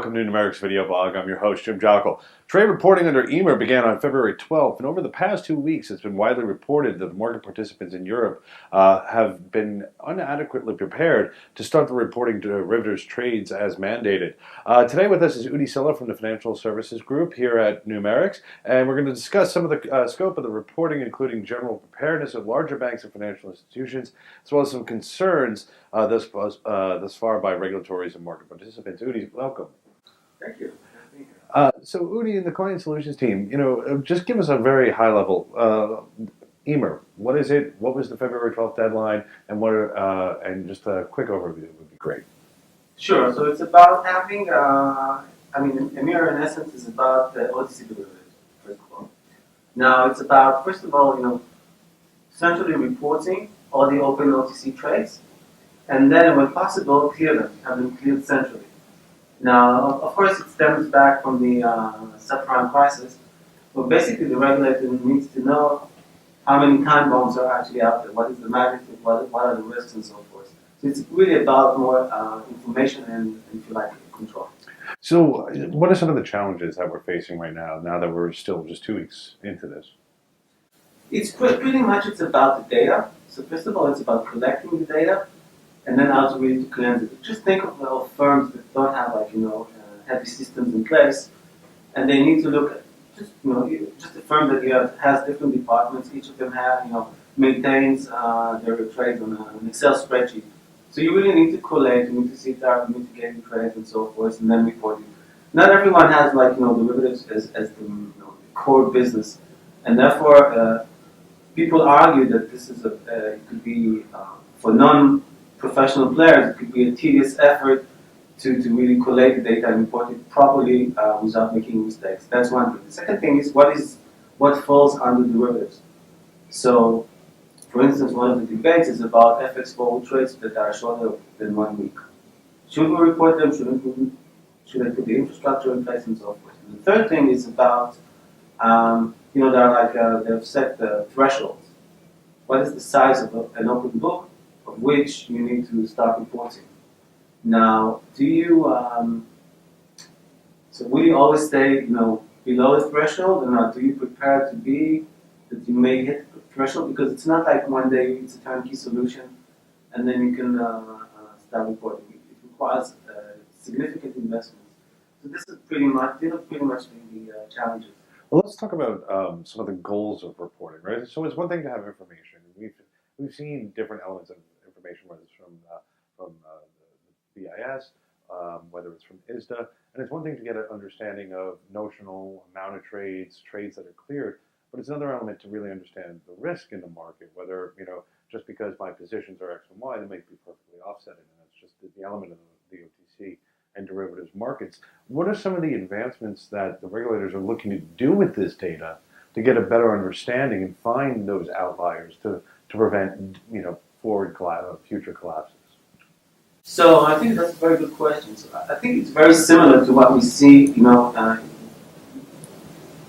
welcome to Numerix Video Blog. I'm your host, Jim Jockle. Trade reporting under EMIR began on February 12th, and over the past 2 weeks, it's been widely reported that the market participants in Europe have been inadequately prepared to start the reporting derivatives trades as mandated. Today with us is Udi Silla from the Financial Services Group here at Numerix, and we're going to discuss some of the scope of the reporting, including general preparedness of larger banks and financial institutions, as well as some concerns thus far by regulatories and market participants. Udi, welcome. Thank you. So Udi and the client solutions team, just give us a very high level. EMIR, what is it? What was the February 12th deadline? And and just a quick overview would be great. Sure. So it's about having, EMIR in essence is about OTC derivatives, first of all. Now it's about, first of all, centrally reporting all the open OTC trades, and then when possible, clear them, have them cleared centrally. Now, of course, it stems back from the subprime crisis, but basically the regulator needs to know how many time bombs are actually out there, what is the magnitude, what are the risks, and so forth. So it's really about more information and, if you like, control. So what are some of the challenges that we're facing right now that we're still just 2 weeks into this? It's pretty much it's about the data. So first of all, it's about collecting the data, and then ultimately to cleanse it. Just think of firms that don't have heavy systems in place, and they need to look at just a firm that has different departments. Each of them maintains their trades on an Excel spreadsheet. So you really need to collate, you need to sit there, you need to get trades and so forth, and then report it. Not everyone has derivatives as the core business, and therefore people argue that this is it could be for non-professional players, it could be a tedious effort to really collate the data and report it properly without making mistakes. That's one thing. The second thing is what falls under derivatives. So, for instance, one of the debates is about FX forward trades that are shorter than 1 week. Should we report them? Should I put the infrastructure in place and so forth? And the third thing is about they've set the thresholds. What is the size of an open book of which you need to start reporting? Now, so will you always stay, below the threshold, or do you prepare to be that you may hit the threshold? Because it's not like one day it's a turnkey solution, and then you can start reporting. It requires significant investments. So this is pretty much the challenges. Well, let's talk about some of the goals of reporting, right? So it's one thing to have information. We've seen different elements of information, whether it's from the BIS, whether it's from ISDA, and it's one thing to get an understanding of notional amount of trades that are cleared, but it's another element to really understand the risk in the market, whether, just because my positions are X and Y, they might be perfectly offsetting, and that's just the element of the OTC and derivatives markets. What are some of the advancements that the regulators are looking to do with this data to get a better understanding and find those outliers to prevent, future collapses? So I think that's a very good question. So I think it's very similar to what we see,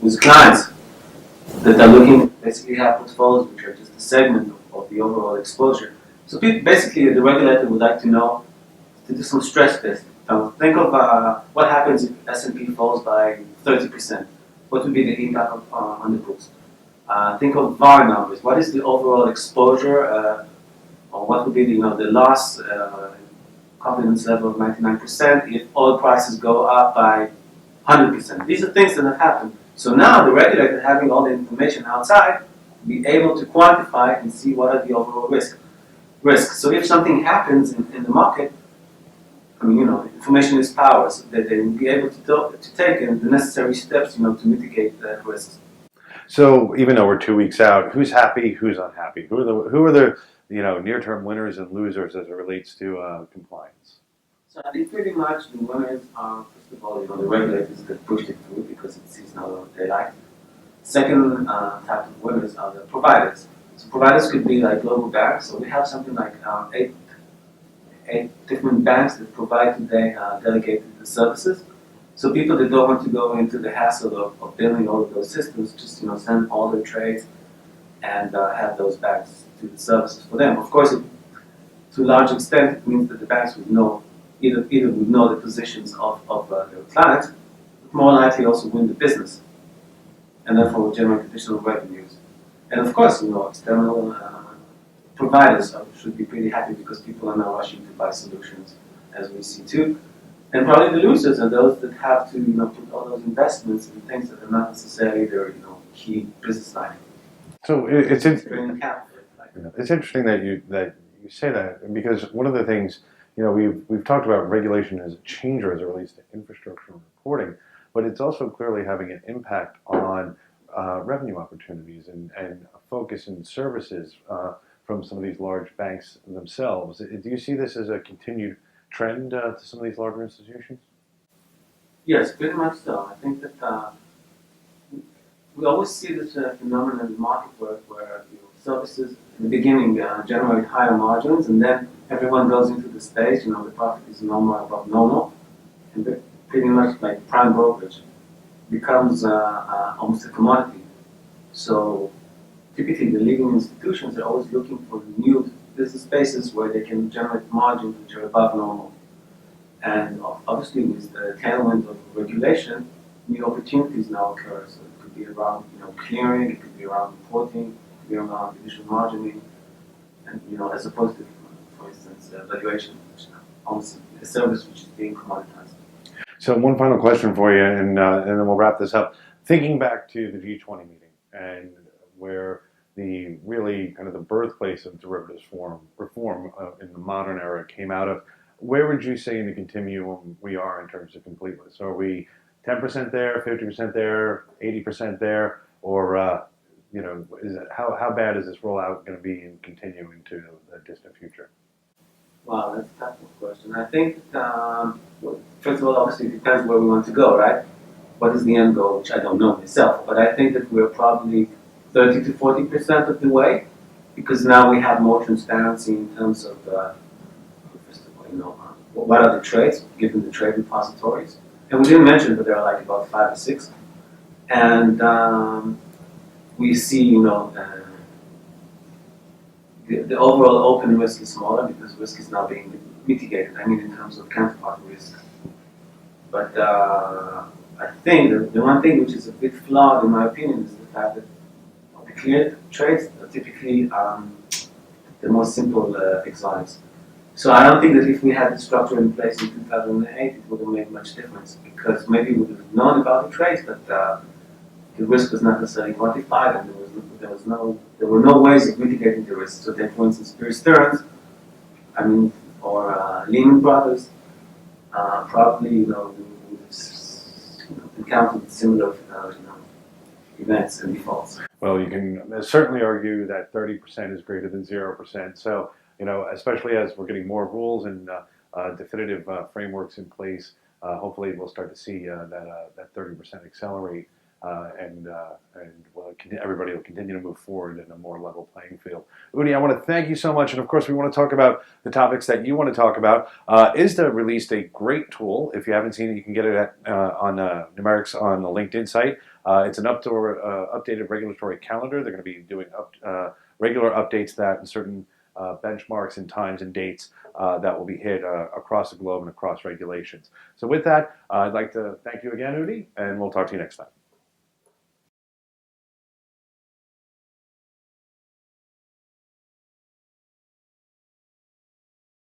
with clients that are looking basically have portfolios which are just a segment of the overall exposure. So basically, the regulator would like to know to do some stress testing. Think of what happens if S&P falls by 30%. What would be the impact on the books? Think of VAR numbers. What is the overall exposure, or what would be the loss confidence level of 99% if oil prices go up by 100%? These are things that have happened. So now the regulator, having all the information outside, be able to quantify and see what are the overall risks. So if something happens in the market, information is power, so that they will be able to take the necessary steps, to mitigate that risk. So even though we're 2 weeks out, who's happy, who's unhappy? Who are the near-term winners and losers as it relates to compliance? So I think pretty much the winners are, first of all, the regulators that pushed it through because it sees now daylight. Second type of winners are the providers. So providers could be like global banks. So we have something like eight different banks that provide today delegated services. So people that don't want to go into the hassle of building all of those systems, just send all their trades and have those banks do the services for them. Of course, to a large extent, it means that the banks would know either would know the positions of their clients, but more likely also win the business, and therefore will generate additional revenues. And of course, external providers should be pretty happy because people are now rushing to buy solutions, as we see too. And probably the losers are those that have to, put all those investments in things that are not necessarily their, key business line. So Bringing capital, like. it's interesting that you say that, because one of the things, we've talked about regulation as a changer as it relates to infrastructure and reporting, but it's also clearly having an impact on revenue opportunities and a focus in services from some of these large banks themselves. Do you see this as a continued trend to some of these larger institutions? Yes, pretty much so. I think that we always see this phenomenon in the market where services in the beginning generate higher margins, and then everyone goes into the stage, the profit is normal above normal, and pretty much like prime brokerage becomes almost a commodity. So typically the leading institutions are always looking for new business spaces where they can generate margins which are above normal. And obviously with the tailwind of regulation, new opportunities now occur. So it could be around clearing, it could be around reporting, it could be around additional margining, and as opposed to, for instance, valuation, which is almost a service which is being commoditized. So one final question for you, and then we'll wrap this up. Thinking back to the G20 meeting and where the really kind of the birthplace of derivatives reform in the modern era came out of, where would you say in the continuum we are in terms of completeness? Are we 10% there, 50% there, 80% there, or how bad is this rollout going to be and continue into the distant future? Wow, that's a tough question. I think, first of all, obviously it depends where we want to go, right? What is the end goal, which I don't know myself, but I think that we're probably 30 to 40% of the way, because now we have more transparency in terms of, first of all, what are the trades, given the trade repositories. And we didn't mention, but there are like about 5 or 6. And we see, the overall open risk is smaller because risk is now being mitigated, in terms of counterparty risk. But I think that the one thing which is a bit flawed, in my opinion, is the fact that the cleared trades are typically the most simple exotics. So I don't think that if we had the structure in place in 2008, it would have made much difference, because maybe we would have known about the trades, but the risk was not necessarily quantified, and there were no ways of mitigating the risk. So that, for instance, Bear Stearns, or Lehman Brothers, probably would have encountered similar events and defaults. Well, you can certainly argue that 30% is greater than 0%. So, especially as we're getting more rules and definitive frameworks in place, hopefully we'll start to see that 30% accelerate, and everybody will continue to move forward in a more level playing field. Udi, I want to thank you so much, and of course we want to talk about the topics that you want to talk about. ISDA released a great tool. If you haven't seen it, you can get it on Numerix on the LinkedIn site. It's an updated regulatory calendar. They're going to be doing regular updates that and certain benchmarks and times and dates that will be hit across the globe and across regulations. So with that, I'd like to thank you again, Udi, and we'll talk to you next time.